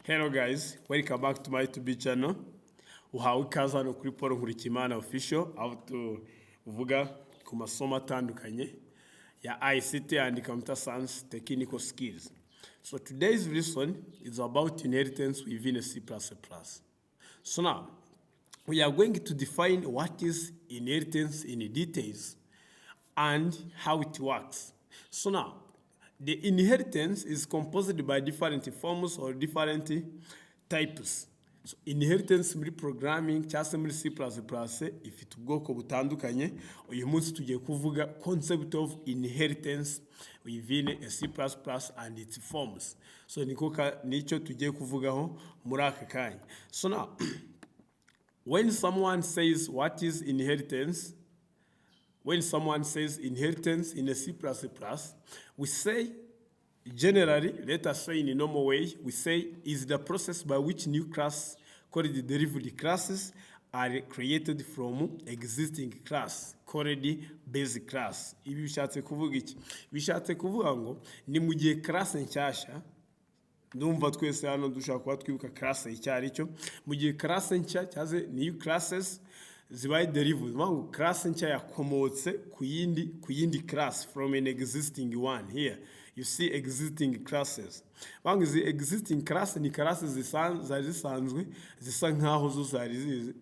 Hello guys, welcome back to my YouTube channel. Uhawe ikaze hano kuri Paul Nkurikiyimana official, aho tuvuga ku masomo atandukanye ya ICT and Computer Science Technical Skills. So today's lesson is about inheritance within a C++. So now, we are going to define what is inheritance in details and how it works. So now, the inheritance is composed by different forms or different types. So inheritance muri programming cyangwa se muri C++ ifite ubwoko butandukanye. Uyu munsi tugiye kuvuga concept of inheritance within a C++ and its forms. So nicyo tugiye kuvugaho muri aka kanya. So now, when someone says what is inheritance, when someone says inheritance in a C++, we say, generally, let us say in a normal way, we say is the process by which new class called the derived classes are created from existing class called the basic class. Ibi bishatse kuvuga iki? Bishatse kuvuga ngo ni mu gihe class nshyashya, ndumva twese hano dushaka kuba twibuka class icyari cyo, mu gihe class nshya cyaze new classes zibaye derived, mangu class nshya yakomotse ku yindi class from an existing one. Here you see existing classes. Mangu the existing class ni classes zari zisanzwe zisa nkaho zo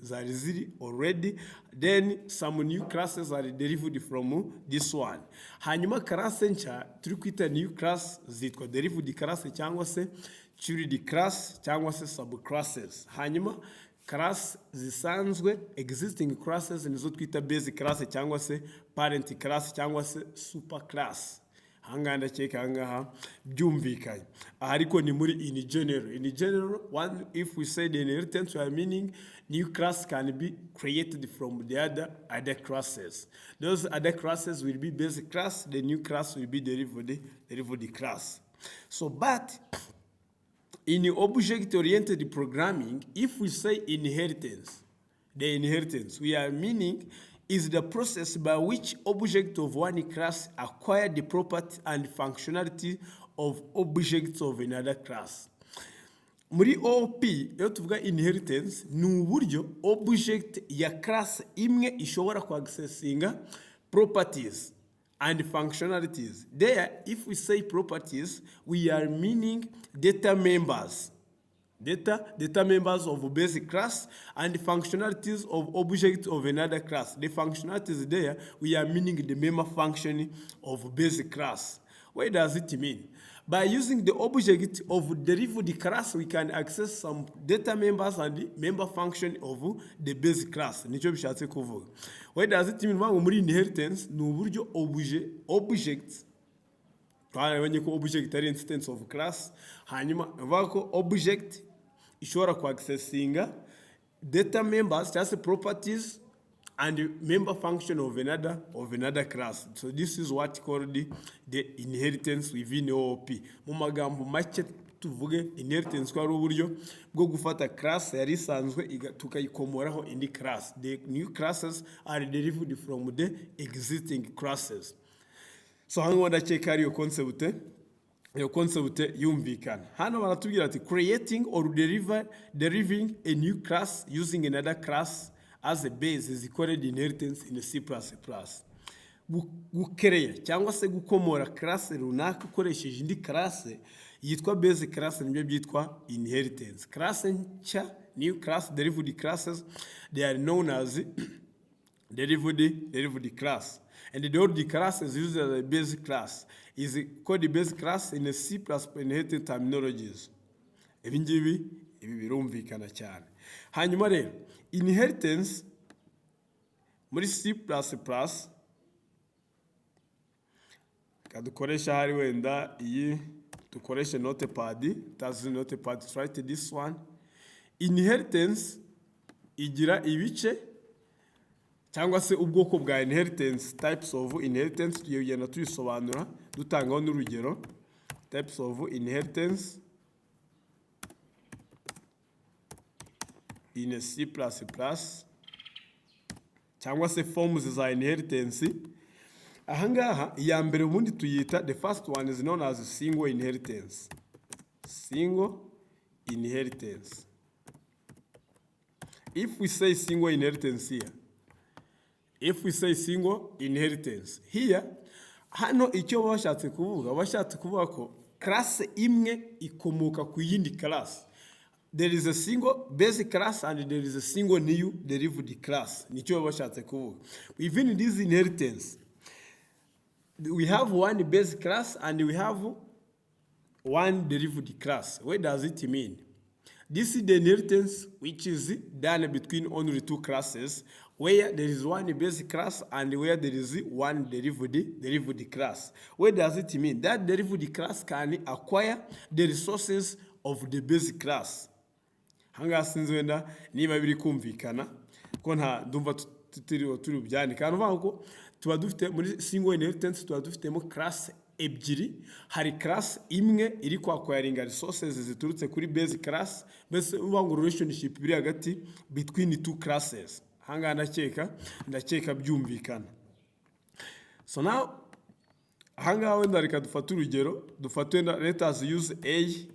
zari ziri already, then some new classes are derived from this one. Hanyuma class nshya turi kwita new class zitwa derived class cyangwa se child class cyangwa se subclasses. Hanyuma class zisanzwe existing classes nizo twita basic class cyangwa se parent class cyangwa se super class. Hanga ndakeka hangaha byumvikanye. Ariko ni muri in general, one, if we say the inheritance, we are meaning new class can be created from the other classes. Those other classes will be basic class, the new class will be derived class. So but in object-oriented programming, if we say inheritance, the inheritance, we are meaning is the process by which object of one class acquire the property and functionality of objects of another class. Muri OP, iyo tuvuga inheritance, ni uburyo object ya class imwe ishobora kuaccessinga properties and functionalities. There, if we say properties, we are meaning data members of basic class and functionalities of objects of another class. The functionalities there, we are meaning the member function of basic class. What does it mean? By using the object of derived class, we can access some data members and the member function of the basic class. Nicho bishatse kuvuga. What does it mean? Muri inheritance ni uburyo objects twarabonye ko object ari instance of class, hanyuma bavuga ko object ishobora ku accessinga data members, just properties and member function of another class. So this is what called the inheritance within OOP. Mu magambo make tuvuge inheritance ko ari uburyo bwo gufata class yari isanzwe tukayikomoraho indi class. The new classes are derived from the existing classes. So hano ndakeka ari yo concept yumvikana. Hano baratubwira ati creating or deriving a new class using another class as a base is called inheritance in C++. Gukereya cyangwa se gukomora class runaka ukoresheje indi class yitwa base class, nibyo byitwa inheritance. Class nshya, new class, derived classes, they are known as derived class. And the old class is used as a basic class. Is called the basic class in the C++ inheritance terminologies. Ibi ngibi birumvikana cyane. Hanyuma rero inheritance muri C++ kadukoresha hari wenda iyi dukoresha notepad, tazi notepad, try this one. Inheritance igira ibice cyangwa se ubwoko bwa inheritance, types of inheritance tuyegenda tubisobanura dutangaho n'urugero. Types of inheritance in a C++, cyangwa se forms za inheritance. Ahangaha iya mbere ubundi tuyita, the first one is known as single inheritance. Single inheritance. If we say single inheritance here, if we say single inheritance here, hano icyo bashatse kuvuga ko class imwe ikomoka ku yindi class. There is a single basic class and there is a single new derived class. Nicyo bashatse kuvuga. Even in this inheritance, we have one basic class and we have one derived class. What does it mean? This is the inheritance which is done between only two classes, where there is one basic class and where there is one derived class. What does it mean? That derived class can acquire the resources of the basic class. Hanga sinzi wenda niba biri kumvikana ko nta ndumva turi byandika hano ko tuba dufite muri single inheritance tuba dufitemo class ebyiri. Hari class imwe iri acquiring resources ziturutse kuri basic class, mbese ubango relationship biri hagati between the two classes. Hanga ndakeka byumvikana. So now hanga wenda reka dufate urugero, dufate wenda let us use A,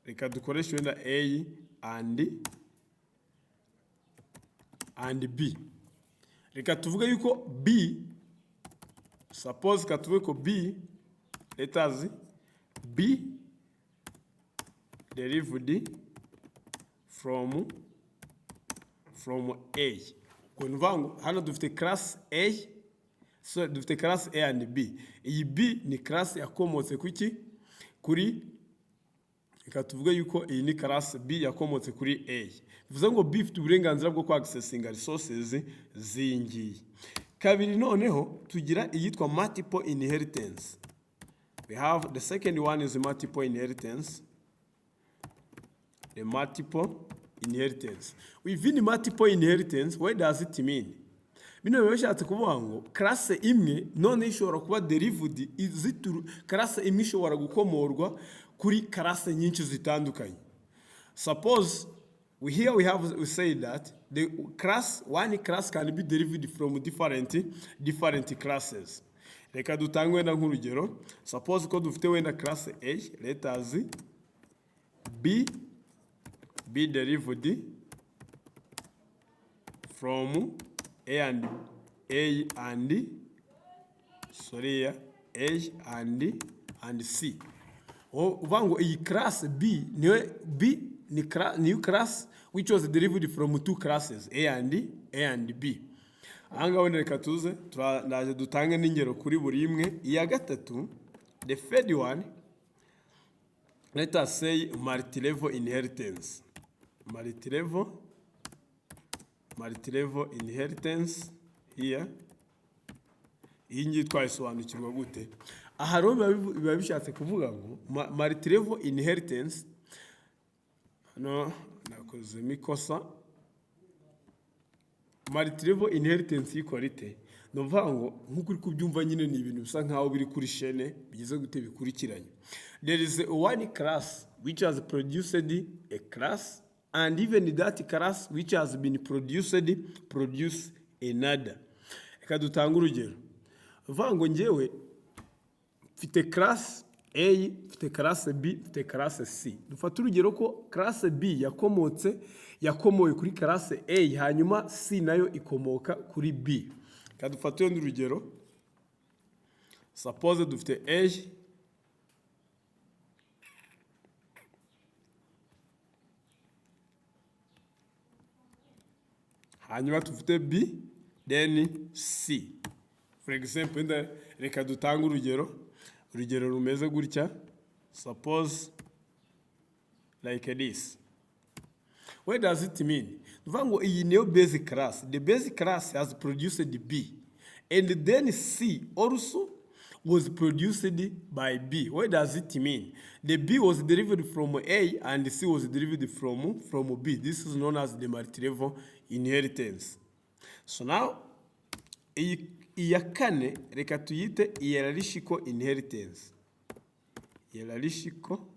reka dukoreshe wenda A and B. Reka tuvuge yuko B, suppose katuvuge ko B, let us B derived from A. Konvango hano dufite class A, so dufite class A and B. Iyi B ni class yakomotse kuki kuri, reka tuvuge yuko iyi ni class B yakomotse kuri A. Bivuze ngo B ifite uburenganzira bwo accessing resources zingiye. Kabiri noneho tugira iyitwa multiple inheritance. We have the second one is multiple inheritance. The multiple inheritance. Within multiple inheritance, what does it mean? Bino bishatse kuvuga ngo class imwe none ishobora kuba derived izituru class imwe ishobora gukomorwa kuri class nyinshi zitandukanye. Suppose we say that the one class can be derived from different classes. Reka dutange wenda nk'urugero. Suppose ko dufite wenda class A, let us B derived from A and C. Uvango iyi class B ni new class which was derived from two classes A and B. Anga wenda reka tuze ndaje dutange n'ingero kuri buri imwe. Iya gatatu, the third one, let us say multi-level inheritance. Multi-level inheritance here. Iyi ngiyi twayisobanukirwa gute? Aha rero biba bishatse kuvuga ngo multi-level inheritance, no nakoze mikosa. Multi-level inheritance yikorite no vango nk'ukuri kubyumva nyine ni ibintu bisa nkaho biri kuri chaîne bigize gute bikurikiranye. There is one class which has produced a class, and even that class which has been produce another. Reka dutanga urugero. Vango ngewe mfite class A, mfite class B, mfite class C. Dufata urugero ko class B yakomoye kuri class A, hanyuma C nayo ikomoka kuri B. Reka dufate urugero. Suppose dufite A, hanyuma dufite B, then C. For example, reka dutanga urugero rumeze gutya. Suppose like this. What does it mean? Vango iyi niyo basic class. The basic class has produced B, and then C also was produced by B. What does it mean? The B was derived from A and C was derived from B. This is known as the multi-level inheritance. So now iya kane reka tuyite hierarchical inheritance. Hierarchical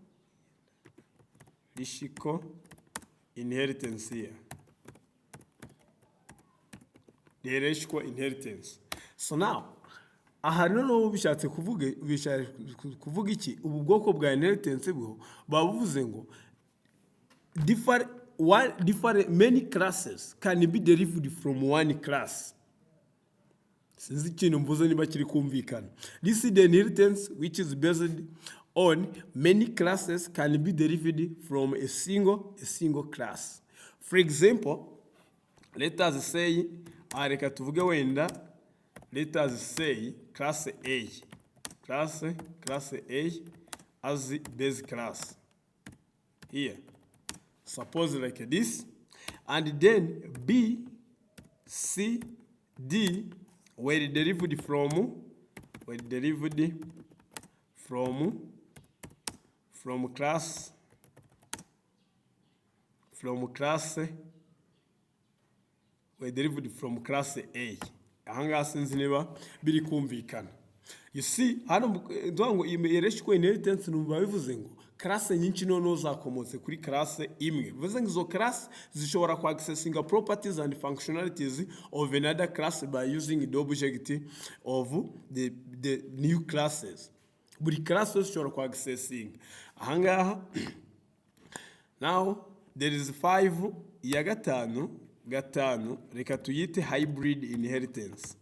inheritance here. The hierarchical inheritance. So now aha rero bishatse kuvuga iki? Ubu bwoko bwa inheritance bwo bavuze ngo many classes can be derived from one class. Since ikintu mvuze niba kiri kumvikana. This is the inheritance which is based on many classes can be derived from a single class. For example, let us say, reka tuvuge wenda, let us say class A. Class A as the base class. Here. Suppose like this. And then B, C, D were derived from class were derived from class A. Ahangaha sinzi niba biri kumvikana. You see, hano ndwango yereshiko inheritance numva bivuze ngo class nyinshi noneho zakomotse kuri class imwe. Bivuze ngo izo class zishobora ku accessing properties and functionalities of another class by using the object of the new classes. Buri class zishobora ku accessing. Ahangaha now there is 5 ya gatanu reka tuyite hybrid inheritance.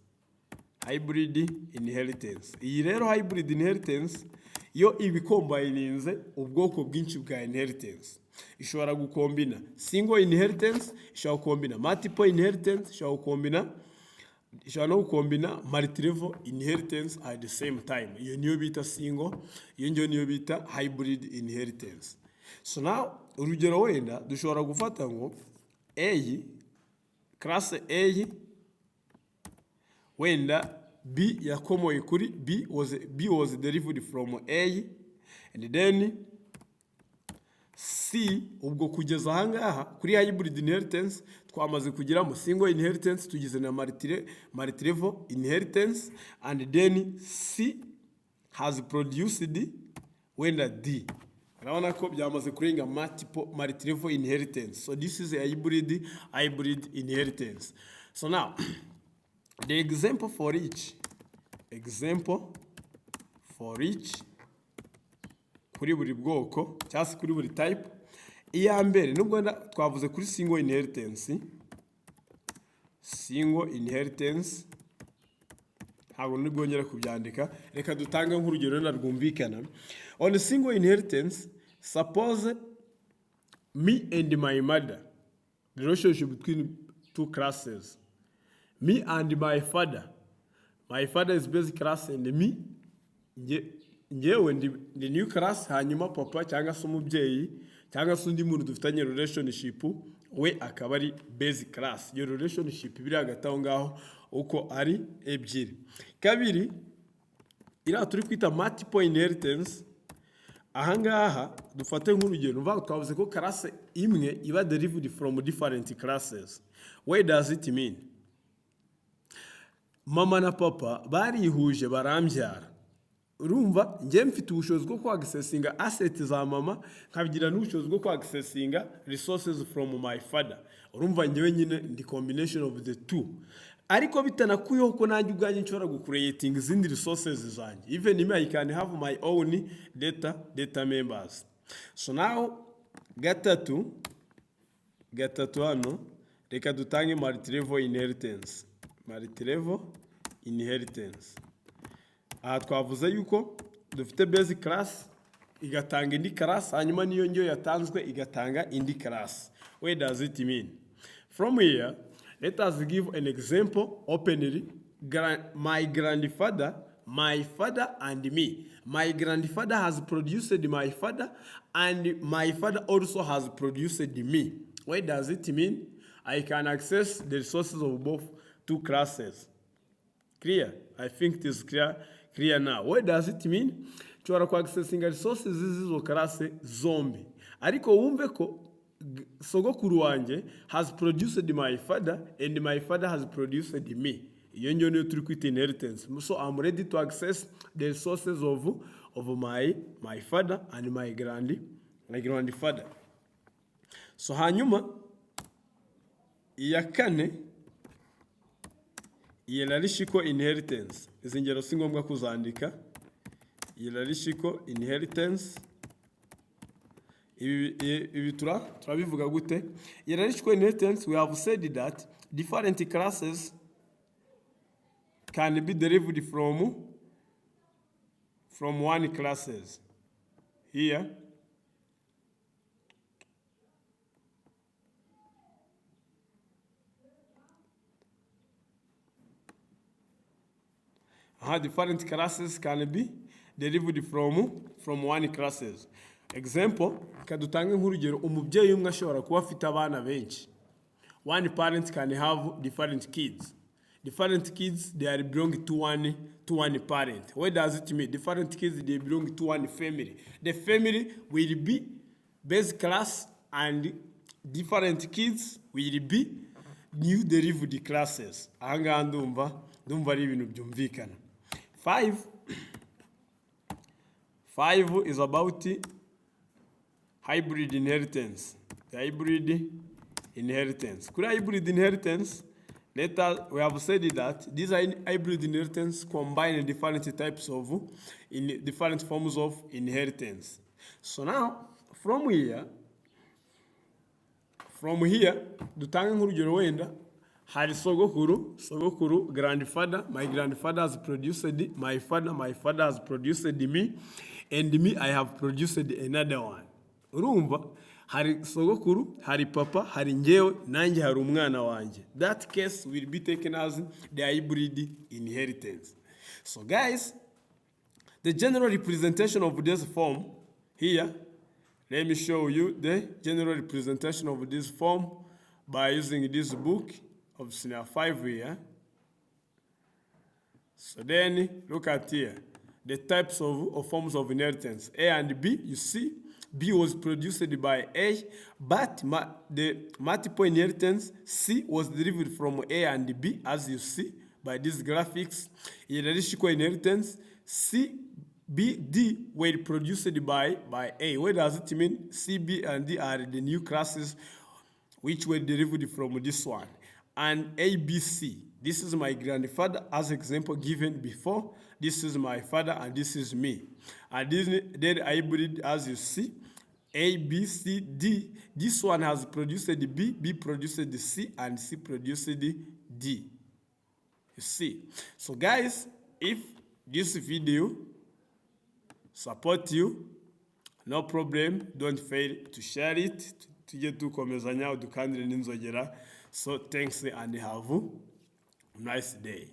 Iyi rero hybrid inheritance yo ibikombininze ubwoko bwinshi bwa inheritance. Ishobora gukombina single inheritance, ishobora gukombina multiple inheritance, ishobora no gukombina multi-level inheritance at the same time. Iyo niyo bita single, iyo niyo bita hybrid inheritance. So now urugero wenda dushobora gufata ngo class A wenda B yakomoye kuri B was derived from A, and then C ubwo kugeza ahangaha kuri hybrid inheritance twamaze kugira mu single inheritance tugize na multi-level inheritance, and then C has produced wenda D. Urabona ko byamaze kurenga multi-level inheritance. So this is a hybrid inheritance. So now the example for each kuri buri bwoko cyangwa kuri buri type. Iya mbere nubwo twavuze kuri single inheritance ntabwo nigongera kubyandika, reka dutanga nk'urugero narwumvikana. On a single inheritance, suppose me and my mother, the relationship between two classes. Me and my father is base class, and me ngewe ndi new class, hanyuma papa cyangwa se umubyeyi cyangwa se undi muntu dufitanye relationship we akaba ari base class. Iyo relationship biri hagati aho ngaho uko ari ebyiri. Kabiri ira turi kwita multiple inheritance. Ahangaha dufate nk'urugero mva twavuze ko class imwe iba derived from different classes. What does it mean? Mama na papa barihuje barambyara. Urumva ngiye mfite ubushobozi bwo kwaccessinga assets za mama, nkabigira n'ubushobozi bwo kwaccessinga resources from my father. Urumva ngewe nyine ndi combination of the two. Ariko bitanakuyeho ko nanjye ubwanjye nshobora gucreating izindi resources zanjye. Even me I can have my own data members. So now gatatu hano reka dutange multi-level inheritance. Aha twavuze yuko dufite base class igatanga indi class, hanyuma niyo ngiyo yatanzwe igatanga indi class. What does it mean? From here, let us give an example openly. My grandfather, my father, and me. My grandfather has produced my father, and my father also has produced me. What does it mean? I can access the resources of both two classes. Clear? I think it is clear now. What does it mean? Nshobora ku accessing resources z'izo class zombi. Ariko wumve ko sogokuru wanje has produced my father, and my father has produced me. Iyo ngiyo niyo turi kwita inheritance. So I'm ready to access the resources of my father and my grandfather. So hanyuma iya kane hierarchical inheritance. Izi ngero si ngombwa kuzandika. Hierarchical ibi turabivuga gute? Hierarchical inheritance, we have said that different classes can be derived from one classes. Here, different classes can be derived from one classes. Example, kadutange nk'urugero, umubyeyi umwe ashobora kuba afite abana benshi. One parent can have different kids. Different kids, they are belong to one parent. What does it mean? Different kids, they belong to one family. The family will be base class, and different kids will be new derived classes. Ahangaha ndumva ari ibintu byumvikana. 5 is about hybrid inheritance. The hybrid inheritance. Could hybrid inheritance? We have said that these hybrid inheritance combine different types of different forms of inheritance. So now, from here, dutange nk'urugero wenda, hari sogokuru, grandfather, my grandfather has produced my father has produced me, and me, I have produced another one. Urumva, hari sogokuru, hari papa, hari njyewe, nanjye hari umwana wanjye. That case will be taken as the hybrid inheritance. So guys, the general representation of this form here, let me show you the general representation of this form by using this book of Senior 5 here. So then, look at here, the types of forms of inheritance. A and B, you see, B was produced by A, but the multiple inheritance, C, was derived from A and B, as you see by these graphics. Hierarchical inheritance, C, B, D were produced by A. What does it mean? C, B, and D are the new classes which were derived from this one. And A, B, C. This is my grandfather, as example given before. This is my father, and this is me. And then hybrid, as you see, A, B, C, D. This one has produced the B, B produced the C, and C produced the D. You see. So guys, if this video support you, no problem, don't fail to share it. Tujye dukomezanya udukandire n'inzogera. So thanks and have a nice day.